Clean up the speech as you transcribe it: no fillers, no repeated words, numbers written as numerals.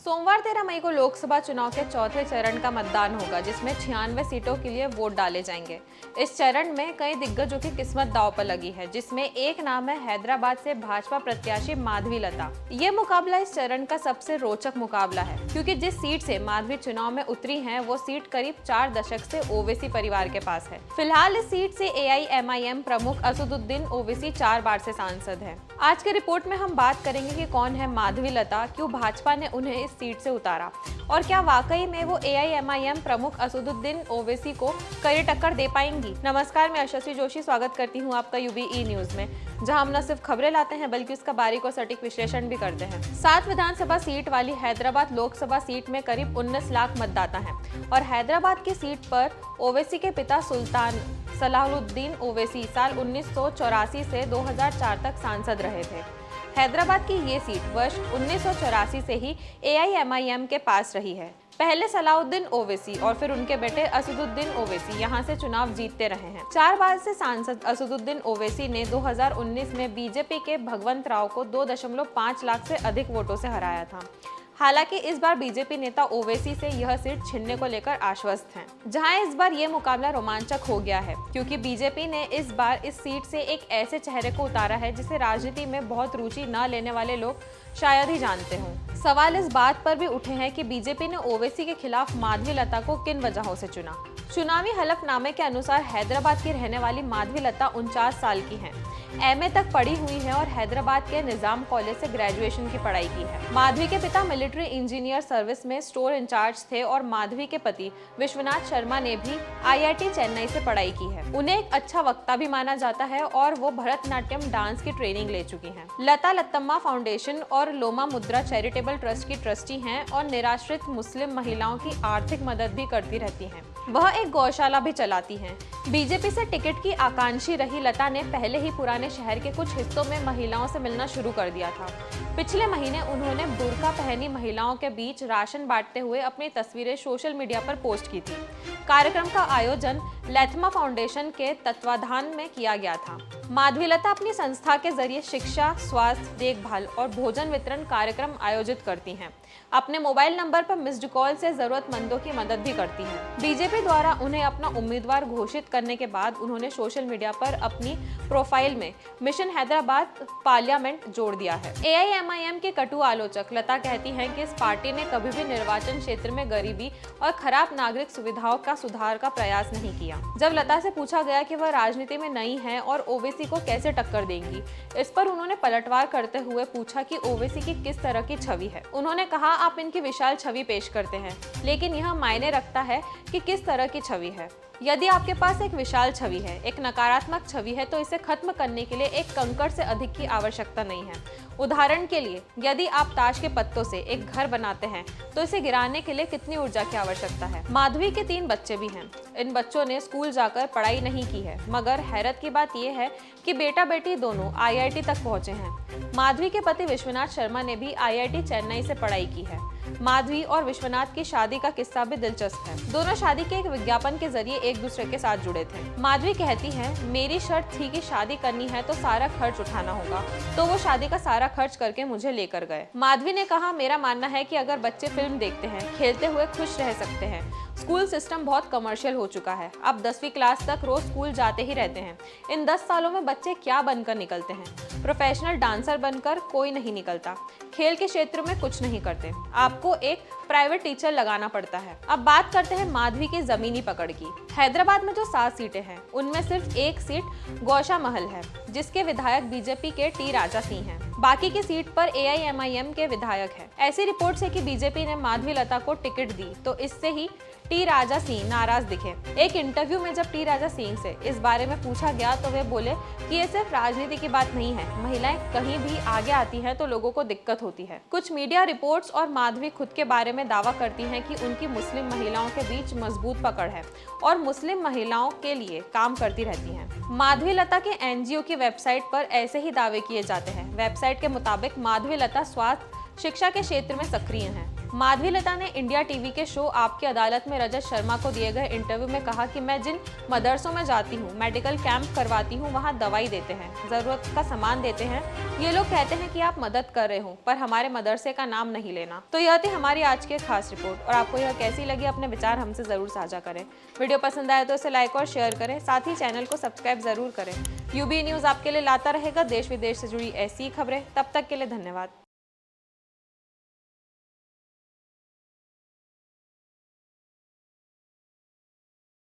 सोमवार 13 मई को लोकसभा चुनाव के चौथे चरण का मतदान होगा, जिसमें 96 सीटों के लिए वोट डाले जाएंगे। इस चरण में कई दिग्गजों की किस्मत दांव पर लगी है, जिसमें एक नाम है हैदराबाद से भाजपा प्रत्याशी माधवी लता। ये मुकाबला इस चरण का सबसे रोचक मुकाबला है, क्योंकि जिस सीट से माधवी चुनाव में उतरी हैं, वो सीट करीब 4 दशक से ओवैसी परिवार के पास है। फिलहाल इस सीट से AIMIM प्रमुख असदुद्दीन ओवैसी 4 बार से सांसद है। आज के रिपोर्ट में हम बात करेंगे कि कौन है माधवी लता, क्यों भाजपा ने उन्हें इस सीट से उतारा और क्या वाकई में वो AIMIM प्रमुख असदुद्दीन ओवैसी को कड़ी टक्कर दे पाएंगी। नमस्कार, मैं यशस्वी जोशी स्वागत करती हूँ आपका UBE न्यूज में, जहां हम न सिर्फ खबरें लाते हैं बल्कि उसका बारीक और सटीक विश्लेषण भी करते हैं। 7 विधानसभा सीट वाली हैदराबाद लोकसभा सीट में करीब 19 लाख मतदाता हैं और हैदराबाद की सीट पर ओवैसी के पिता सुल्तान सलाहुद्दीन ओवैसी साल 1984 से 2004 तक सांसद रहे थे। हैदराबाद की ये सीट वर्ष 1984 से ही AIMIM के पास रही है। पहले सलाहुद्दीन ओवैसी और फिर उनके बेटे असदुद्दीन ओवैसी यहाँ से चुनाव जीतते रहे हैं। 4 बार से सांसद असदुद्दीन ओवैसी ने 2019 में बीजेपी के भगवंत राव को 2.5 लाख से अधिक वोटों से हराया था। हालांकि इस बार बीजेपी नेता ओवैसी से यह सीट छीनने को लेकर आश्वस्त हैं। जहां इस बार ये मुकाबला रोमांचक हो गया है, क्योंकि बीजेपी ने इस बार इस सीट से एक ऐसे चेहरे को उतारा है जिसे राजनीति में बहुत रुचि न लेने वाले लोग शायद ही जानते हों। सवाल इस बात पर भी उठे हैं कि बीजेपी ने ओवैसी के खिलाफ माधवी लता को किन वजहों से चुना। चुनावी हलफनामे के अनुसार हैदराबाद की रहने वाली माधवी लता 49 साल की हैं, MA तक पढ़ी हुई हैं और हैदराबाद के निजाम कॉलेज से ग्रेजुएशन की पढ़ाई की है। माधवी के पिता मिलिट्री इंजीनियर सर्विस में स्टोर इंचार्ज थे और माधवी के पति विश्वनाथ शर्मा ने भी IIT चेन्नई से पढ़ाई की है। उन्हें एक अच्छा वक्ता भी माना जाता है और वो भरतनाट्यम डांस की ट्रेनिंग ले चुकी हैं। लता लत्तम्मा फाउंडेशन और लोमा मुद्रा चैरिटेबल ट्रस्ट की ट्रस्टी हैं और निराश्रित मुस्लिम महिलाओं की आर्थिक मदद भी करती रहती हैं। वह एक गौशाला भी चलाती हैं। बीजेपी से टिकट की आकांक्षी रही लता ने पहले ही पुराने शहर के कुछ हिस्सों में महिलाओं से मिलना शुरू कर दिया था। पिछले महीने उन्होंने बुर्का पहनी महिलाओं के बीच राशन बांटते हुए अपनी तस्वीरें सोशल मीडिया पर पोस्ट की थी। कार्यक्रम का आयोजन लैथमा फाउंडेशन के तत्वाधान में किया गया था। माधवी लता अपनी संस्था के जरिए शिक्षा, स्वास्थ्य देखभाल और भोजन वितरण कार्यक्रम आयोजित करती हैं। अपने मोबाइल नंबर पर मिस्ड कॉल से जरूरतमंदों की मदद भी करती हैं। बीजेपी द्वारा उन्हें अपना उम्मीदवार घोषित करने के बाद उन्होंने सोशल मीडिया पर अपनी प्रोफाइल में मिशन हैदराबाद पार्लियामेंट जोड़ दिया है। AIMIM के कटु आलोचक लता कहती हैं कि इस पार्टी ने कभी भी निर्वाचन क्षेत्र में गरीबी और खराब नागरिक सुविधाओं का सुधार का प्रयास नहीं किया। जब लता से पूछा गया कि वह राजनीति में नई हैं और ओवैसी को कैसे टक्कर देंगी, इस पर उन्होंने पलटवार करते हुए पूछा कि ओवैसी की किस तरह की छवि है। उन्होंने कहा, आप इनकी विशाल छवि पेश करते हैं, लेकिन यह मायने रखता है कि किस तरह की छवि है। यदि आपके पास एक विशाल छवि है, एक नकारात्मक छवि है, तो इसे खत्म करने के लिए एक कंकड़ से अधिक की आवश्यकता नहीं है। उदाहरण के लिए, यदि आप ताश के पत्तों से एक घर बनाते हैं, तो इसे गिराने के लिए कितनी ऊर्जा की आवश्यकता है। माधवी के 3 बच्चे भी हैं। इन बच्चों ने स्कूल जाकर पढ़ाई नहीं की है, मगर हैरत की बात यह है कि बेटा बेटी दोनों IIT तक पहुंचे हैं। माधवी के पति विश्वनाथ शर्मा ने भी IIT चेन्नई से पढ़ाई की है। माधवी और विश्वनाथ की शादी का किस्सा भी दिलचस्प है। दोनों शादी के एक विज्ञापन के जरिए एक दूसरे के साथ जुड़े थे। माधवी कहती हैं, मेरी शर्त थी कि शादी करनी है तो सारा खर्च उठाना होगा, तो वो शादी का सारा खर्च करके मुझे लेकर गए। माधवी ने कहा, मेरा मानना है कि अगर बच्चे फिल्म देखते हैं, खेलते हुए खुश रह सकते हैं। स्कूल सिस्टम बहुत कमर्शियल हो चुका है। अब 10वीं क्लास तक रोज स्कूल जाते ही रहते हैं। इन 10 सालों में बच्चे क्या बनकर निकलते हैं? प्रोफेशनल डांसर बनकर कोई नहीं निकलता। खेल के क्षेत्र में कुछ नहीं करते। आपको एक प्राइवेट टीचर लगाना पड़ता है। अब बात करते हैं माधवी की जमीनी पकड़ की। हैदराबाद में जो 7 सीटें हैं, उनमें सिर्फ एक सीट गौशा महल है, जिसके विधायक बीजेपी के टी राजा सिंह हैं। बाकी की सीट पर AIMIM के विधायक हैं। ऐसी रिपोर्ट्स है कि बीजेपी ने माधवी लता को टिकट दी तो इससे ही टी राजा सिंह नाराज दिखे। एक इंटरव्यू में जब टी राजा सिंह से इस बारे में पूछा गया तो वे बोले कि ये सिर्फ राजनीति की बात नहीं है, महिलाएं कहीं भी आगे आती हैं तो लोगों को दिक्कत होती है। कुछ मीडिया रिपोर्ट्स और माधवी खुद के बारे में दावा करती हैं कि उनकी मुस्लिम महिलाओं के बीच मजबूत पकड़ है और मुस्लिम महिलाओं के लिए काम करती रहती हैं। माधवी लता के NGO की वेबसाइट पर ऐसे ही दावे किए जाते हैं। वेबसाइट के मुताबिक माधवी लता स्वास्थ्य, शिक्षा के क्षेत्र में सक्रिय हैं। माधवी लता ने इंडिया टीवी के शो आपकी अदालत में रजत शर्मा को दिए गए इंटरव्यू में कहा कि मैं जिन मदरसों में जाती हूँ, मेडिकल कैंप करवाती हूँ, वहाँ दवाई देते हैं, जरूरत का सामान देते हैं। ये लोग कहते हैं कि आप मदद कर रहे हो, पर हमारे मदरसे का नाम नहीं लेना। तो यह थी हमारी आज की खास रिपोर्ट, और आपको यह कैसी लगी अपने विचार हमसे जरूर साझा करें। वीडियो पसंद आए तो इसे लाइक और शेयर करें, साथ ही चैनल को सब्सक्राइब जरूर करें। यूबी न्यूज आपके लिए लाता रहेगा देश विदेश से जुड़ी ऐसी खबरें। तब तक के लिए धन्यवाद।